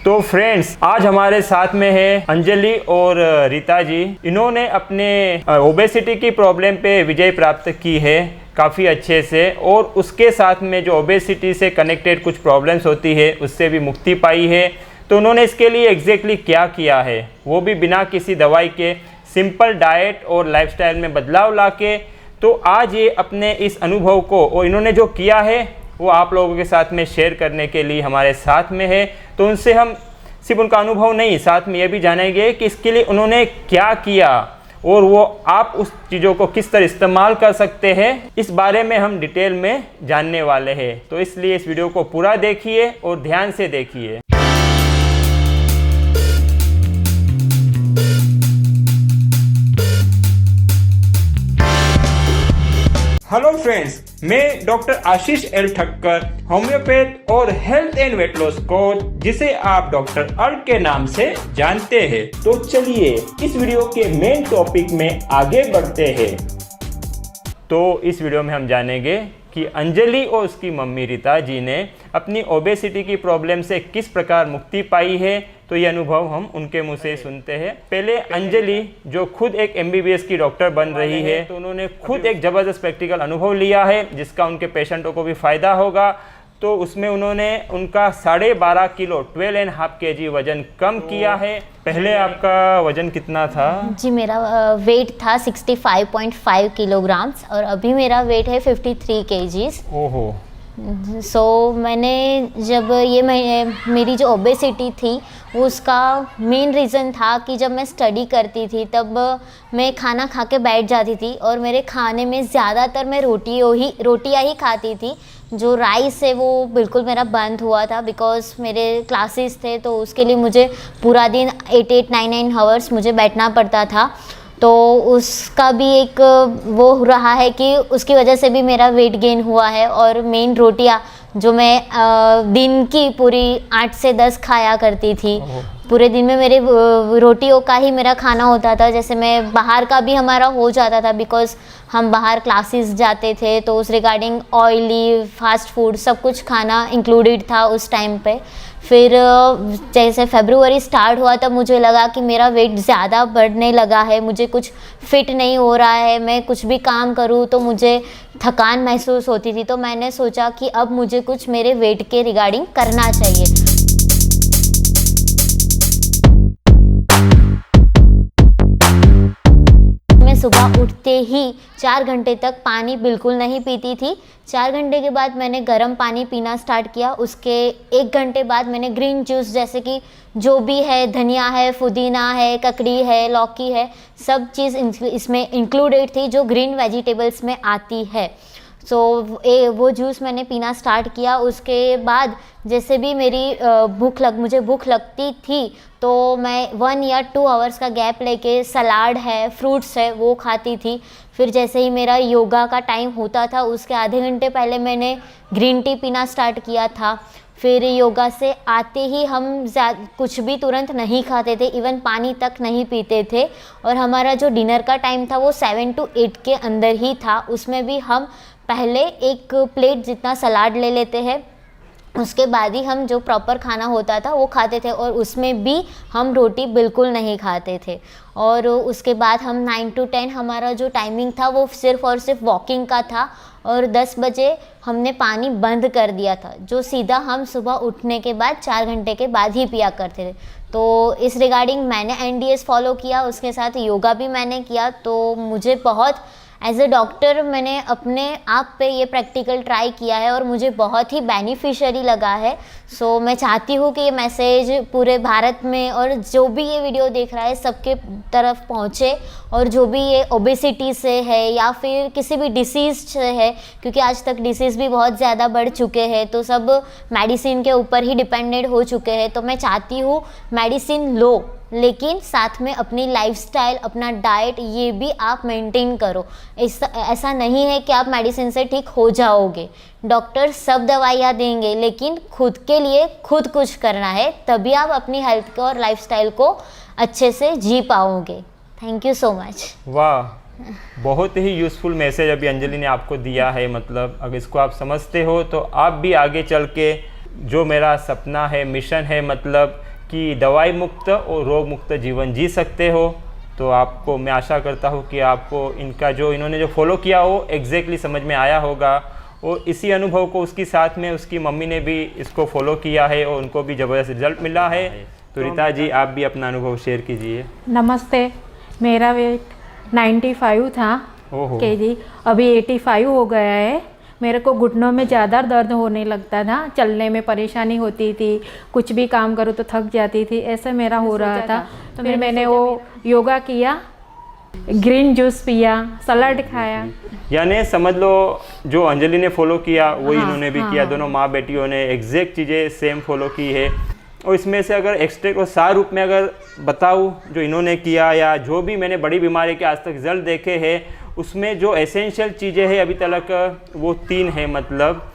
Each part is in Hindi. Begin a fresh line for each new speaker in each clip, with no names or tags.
तो फ्रेंड्स, आज हमारे साथ में है अंजलि और रीता जी। इन्होंने अपने ओबेसिटी की प्रॉब्लम पे विजय प्राप्त की है काफ़ी अच्छे से, और उसके साथ में जो ओबेसिटी से कनेक्टेड कुछ प्रॉब्लम्स होती है उससे भी मुक्ति पाई है। तो उन्होंने इसके लिए एग्जैक्टली क्या किया है, वो भी बिना किसी दवाई के, सिंपल डाइट और लाइफस्टाइल में बदलाव लाके। तो आज ये अपने इस अनुभव को और इन्होंने जो किया है वो आप लोगों के साथ में शेयर करने के लिए हमारे साथ में है। तो उनसे हम सिर्फ उनका अनुभव नहीं, साथ में ये भी जानेंगे कि इसके लिए उन्होंने क्या किया और वो आप उस चीज़ों को किस तरह इस्तेमाल कर सकते हैं, इस बारे में हम डिटेल में जानने वाले हैं। तो इसलिए इस वीडियो को पूरा देखिए और ध्यान से देखिए। हेलो फ्रेंड्स, मैं डॉक्टर आशीष एल ठक्कर, होम्योपैथ और health and weight loss coach, जिसे आप डॉक्टर अर्क के नाम से जानते हैं। तो चलिए इस वीडियो के मेन टॉपिक में आगे बढ़ते हैं। तो इस वीडियो में हम जानेंगे कि अंजलि और उसकी मम्मी रीता जी ने अपनी ओबेसिटी की प्रॉब्लम से किस प्रकार मुक्ति पाई है। तो ये अनुभव हम उनके मुंह से सुनते हैं। पहले अंजलि, जो खुद एक MBBS की डॉक्टर बन रही है, तो उन्होंने खुद एक ज़बरदस्त प्रैक्टिकल अनुभव लिया है जिसका उनके पेशेंटों को भी फ़ायदा होगा। तो उसमें उन्होंने उनका 12.5 किलो 12.5 kg वजन कम किया है। पहले आपका वजन कितना था?
जी, मेरा वेट था 65.5 किलोग्राम्स और अभी मेरा वेट है 53 kgs।
ओहो।
मैंने जब ये मेरी जो ओबेसिटी थी उसका मेन रीज़न था कि जब मैं स्टडी करती थी तब मैं खाना खा के बैठ जाती थी और मेरे खाने में ज़्यादातर मैं रोटियाँ ही खाती थी। जो राइस है वो बिल्कुल मेरा बंद हुआ था, बिकॉज़ मेरे क्लासेस थे तो उसके लिए मुझे पूरा दिन 8-8, 9-9 आवर्स मुझे बैठना पड़ता था। तो उसका भी एक वो रहा है कि उसकी वजह से भी मेरा वेट गेन हुआ है। और मेन रोटियां जो मैं दिन की पूरी 8 से 10 खाया करती थी, पूरे दिन में मेरे रोटियों का ही मेरा खाना होता था। जैसे मैं बाहर का भी हमारा हो जाता था, बिकॉज़ हम बाहर क्लासेस जाते थे तो उस रिगार्डिंग ऑयली फास्ट फूड सब कुछ खाना इंक्लूडेड था उस टाइम पे। फिर जैसे फरवरी स्टार्ट हुआ तब मुझे लगा कि मेरा वेट ज़्यादा बढ़ने लगा है, मुझे कुछ फिट नहीं हो रहा है, मैं कुछ भी काम करूँ तो मुझे थकान महसूस होती थी। तो मैंने सोचा कि अब मुझे कुछ मेरे वेट के रिगार्डिंग करना चाहिए। सुबह उठते ही 4 घंटे तक पानी बिल्कुल नहीं पीती थी। 4 घंटे के बाद मैंने गर्म पानी पीना स्टार्ट किया। उसके 1 घंटे बाद मैंने ग्रीन जूस, जैसे कि जो भी है, धनिया है, पुदीना है, ककड़ी है, लौकी है, सब चीज़ इसमें इंक्लूडेड थी जो ग्रीन वेजिटेबल्स में आती है। वो जूस मैंने पीना स्टार्ट किया। उसके बाद जैसे भी मेरी मुझे भूख लगती थी तो मैं 1 या 2 आवर्स का गैप लेके सलाद है, फ्रूट्स है, वो खाती थी। फिर जैसे ही मेरा योगा का टाइम होता था उसके आधे घंटे पहले मैंने ग्रीन टी पीना स्टार्ट किया था। फिर योगा से आते ही हम कुछ भी तुरंत नहीं खाते थे, इवन पानी तक नहीं पीते थे। और हमारा जो डिनर का टाइम था वो 7 to 8 के अंदर ही था। उसमें भी हम पहले 1 प्लेट जितना सलाद ले लेते हैं, उसके बाद ही हम जो प्रॉपर खाना होता था वो खाते थे, और उसमें भी हम रोटी बिल्कुल नहीं खाते थे। और उसके बाद हम 9 to 10 हमारा जो टाइमिंग था वो सिर्फ़ और सिर्फ वॉकिंग का था। और 10 बजे हमने पानी बंद कर दिया था, जो सीधा हम सुबह उठने के बाद 4 घंटे के बाद ही पिया करते थे। तो इस रिगार्डिंग मैंने NDS फॉलो किया, उसके साथ योगा भी मैंने किया। तो मुझे बहुत एज ए डॉक्टर मैंने अपने आप पे ये प्रैक्टिकल ट्राई किया है और मुझे बहुत ही बेनिफिशियरी लगा है। मैं चाहती हूँ कि ये मैसेज पूरे भारत में और जो भी ये वीडियो देख रहा है सबके तरफ पहुँचे, और जो भी ये ओबेसिटी से है या फिर किसी भी डिसीज़ से है, क्योंकि आज तक डिसीज़ भी बहुत ज़्यादा बढ़ चुके हैं, तो सब मेडिसिन के ऊपर ही डिपेंडेंट हो चुके हैं। तो मैं चाहती हूँ मेडिसिन लो, लेकिन साथ में अपनी लाइफस्टाइल, अपना डाइट, ये भी आप मेंटेन करो। ऐसा नहीं है कि आप मेडिसिन से ठीक हो जाओगे। डॉक्टर सब दवाइयाँ देंगे, लेकिन खुद के लिए खुद कुछ करना है, तभी आप अपनी हेल्थ को और लाइफस्टाइल को अच्छे से जी पाओगे। Thank you so much.
वाह, बहुत ही यूज़फुल मैसेज अभी अंजलि ने आपको दिया है। मतलब अगर इसको आप समझते हो तो आप भी आगे चल के जो मेरा सपना है, मिशन है, मतलब कि दवाई मुक्त और रोग मुक्त जीवन जी सकते हो। तो आपको मैं आशा करता हूँ कि आपको इनका जो इन्होंने जो फॉलो किया वो एग्जैक्टली समझ में आया होगा, और इसी अनुभव को उसकी साथ में उसकी मम्मी ने भी इसको फॉलो किया है और उनको भी ज़बरदस्त रिजल्ट मिला है। तो रीता जी, आप भी अपना अनुभव शेयर कीजिए।
नमस्ते, मेरा वेट 95 था
ओहो।
केजी, अभी 85 हो गया है। मेरे को घुटनों में ज़्यादा दर्द होने लगता था, चलने में परेशानी होती थी, कुछ भी काम करो तो थक जाती थी, ऐसा मेरा हो रहा था। तो फिर मैंने वो योगा किया, ग्रीन जूस पिया, सलाद खाया।
यानी समझ लो जो अंजलि ने फॉलो किया वही
हाँ,
इन्होंने भी
हाँ,
किया।
हाँ।
दोनों माँ बेटियों ने एग्जैक्ट चीज़ें सेम फॉलो की है। और इसमें से अगर एक्सट्रैक्ट और सार रूप में अगर बताऊँ जो इन्होंने किया या जो भी मैंने बड़ी बीमारी के आज तक रिजल्ट देखे हैं, उसमें जो एसेंशियल चीज़ें हैं अभी तक वो 3 हैं मतलब।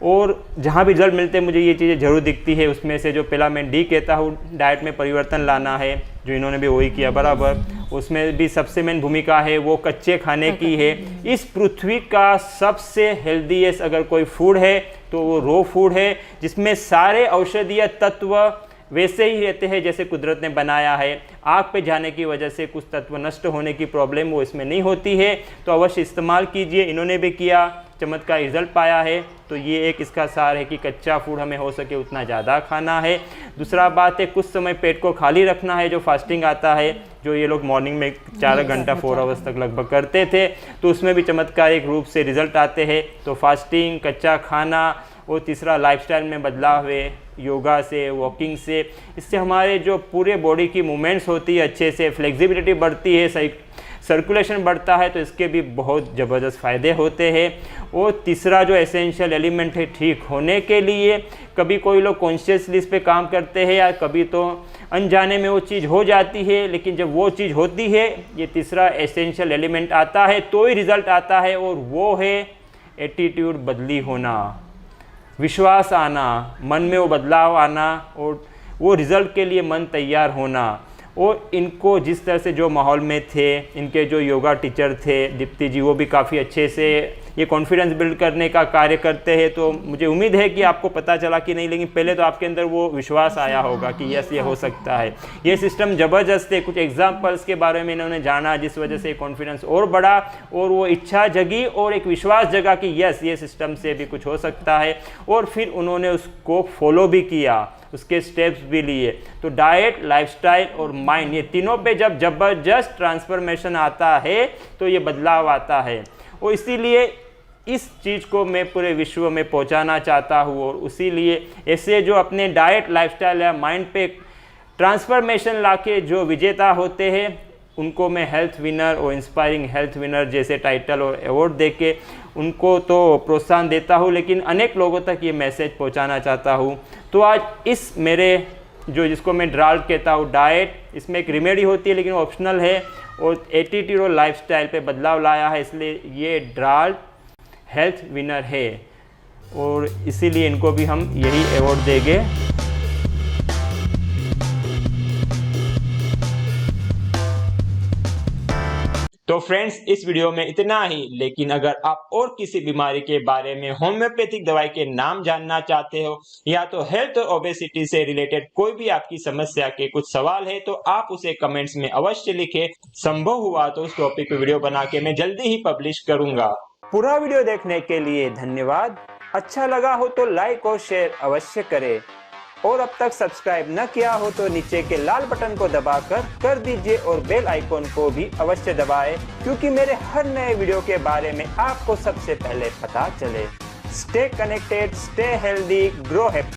और जहाँ भी रिजल्ट मिलते हैं मुझे ये चीज़ें ज़रूर दिखती है। उसमें से जो पहला मैं डी कहता हूँ, डाइट में परिवर्तन लाना है, जो इन्होंने भी वही किया बराबर। उसमें भी सबसे मेन भूमिका है वो कच्चे खाने की है। इस पृथ्वी का सबसे हेल्दीएस्ट अगर कोई फूड है तो वो रो फूड है, जिसमें सारे औषधीय तत्व वैसे ही रहते हैं जैसे कुदरत ने बनाया है। आग पे जाने की वजह से कुछ तत्व नष्ट होने की प्रॉब्लम वो इसमें नहीं होती है। तो अवश्य इस्तेमाल कीजिए। इन्होंने भी किया, चमत्कार रिजल्ट पाया है। तो ये एक इसका सार है कि कच्चा फूड हमें हो सके उतना ज़्यादा खाना है। दूसरा बात है कुछ समय पेट को खाली रखना है, जो फास्टिंग आता है, जो ये लोग मॉर्निंग में 4 घंटा 4 आवर्स तक लगभग करते थे, तो उसमें भी चमत्कारिक रूप से रिजल्ट आते हैं। तो फास्टिंग, कच्चा खाना, और तीसरा लाइफस्टाइल में बदलाव है, योगा से, वॉकिंग से, इससे हमारे जो पूरे बॉडी की मूवमेंट्स होती है अच्छे से, फ्लेक्सिबिलिटी बढ़ती है, सर्कुलेशन बढ़ता है। तो इसके भी बहुत ज़बरदस्त फ़ायदे होते हैं। और तीसरा जो एसेंशियल एलिमेंट है ठीक होने के लिए, कभी कोई लोग कॉन्शियसली इस पे काम करते हैं या कभी तो अनजाने में वो चीज़ हो जाती है, लेकिन जब वो चीज़ होती है, ये तीसरा एसेंशियल एलिमेंट आता है तो ही रिज़ल्ट आता है। और वो है एटीट्यूड बदली होना, विश्वास आना, मन में वो बदलाव आना, और वो रिज़ल्ट के लिए मन तैयार होना। और इनको जिस तरह से जो माहौल में थे, इनके जो योगा टीचर थे दीप्ति जी, वो भी काफ़ी अच्छे से ये कॉन्फिडेंस बिल्ड करने का कार्य करते हैं। तो मुझे उम्मीद है कि आपको पता चला कि नहीं, लेकिन पहले तो आपके अंदर वो विश्वास आया होगा कि यस ये हो सकता है। ये सिस्टम ज़बरदस्त है। कुछ एग्जाम्पल्स के बारे में इन्होंने जाना जिस वजह से कॉन्फिडेंस और बढ़ा, और वो इच्छा जगी और एक विश्वास जगा कि यस ये सिस्टम से भी कुछ हो सकता है। और फिर उन्होंने उसको फॉलो भी किया, उसके स्टेप्स भी लिए। तो डाइट, लाइफस्टाइल और माइंड, ये तीनों पे जब ज़बरदस्त ट्रांसफॉर्मेशन आता है तो ये बदलाव आता है। और इसीलिए इस चीज़ को मैं पूरे विश्व में पहुंचाना चाहता हूँ। और इसीलिए ऐसे जो अपने डाइट, लाइफस्टाइल या माइंड पे ट्रांसफॉर्मेशन लाके जो विजेता होते हैं, उनको मैं हेल्थ विनर और इंस्पायरिंग हेल्थ विनर जैसे टाइटल और अवार्ड देके उनको तो प्रोत्साहन देता हूँ, लेकिन अनेक लोगों तक ये मैसेज पहुँचाना चाहता हूँ। तो आज इस मेरे जो जिसको मैं ड्राल्ट कहता हूँ, डाइट, इसमें एक रेमेडी होती है लेकिन ऑप्शनल है, और एटीट्यूड और लाइफस्टाइल पे बदलाव लाया है, इसलिए ये ड्राल्ट हेल्थ विनर है। और इसीलिए इनको भी हम यही अवार्ड देंगे। तो फ्रेंड्स, इस वीडियो में इतना ही। लेकिन अगर आप और किसी बीमारी के बारे में होम्योपैथिक दवाई के नाम जानना चाहते हो, या तो हेल्थ और ओबेसिटी से रिलेटेड कोई भी आपकी समस्या के कुछ सवाल है, तो आप उसे कमेंट्स में अवश्य लिखें। संभव हुआ तो उस टॉपिक पे वीडियो बना के मैं जल्दी ही पब्लिश करूंगा। पूरा वीडियो देखने के लिए धन्यवाद। अच्छा लगा हो तो लाइक और शेयर अवश्य करें, और अब तक सब्सक्राइब न किया हो तो नीचे के लाल बटन को दबाकर कर दीजिए, और बेल आइकॉन को भी अवश्य दबाएं, क्योंकि मेरे हर नए वीडियो के बारे में आपको सबसे पहले पता चले। Stay connected, stay healthy, grow happy.